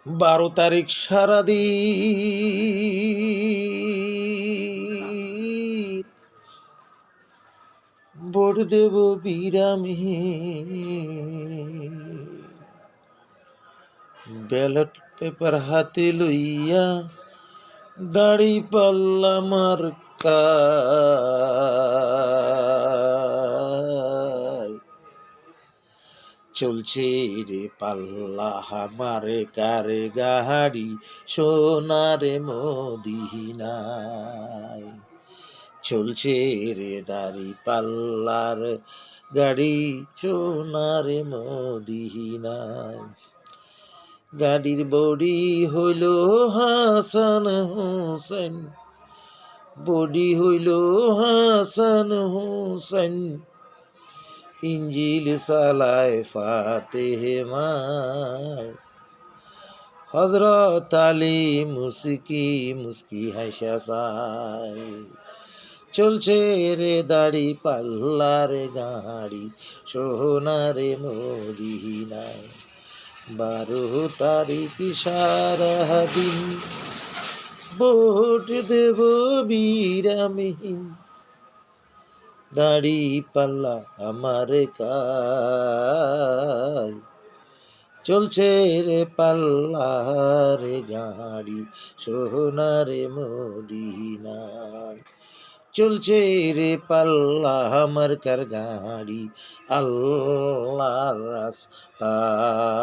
12 তারিখ সারাদিন ভোট দেব বিরামহীন, ballot paper হাতে লইয়া দাড়ি পাল্লা মার্কায় চলছে রে পাল্লা হামারে কারে গাড়ি সোনারে মদিনায়। চলছে রে দাড়ি পাল্লার গাড়ি সোনারে মদিনায়। গাড়ির বডি হইল হাসান হোসেন, বডি হইল হাসান হোসেন, ইঞ্জিল সালায় ফাতেমায়। হযরত আলী মুস্কি মুস্কি হাসা চায়। চলছে রে দাড়ি পাল্লার গাড়ি সোনারে মদিনায়। 12 তারিখ সারাদিন ভোট দেব বিরামহীন, দাড়ি পাল্লা আমার কায়। চলছে রে পাল্লার গাড়ি সোনারে মদিনায়। চলছে রে পাল্লা আমার কার গাড়ি আল্লাহর রাস্তায়।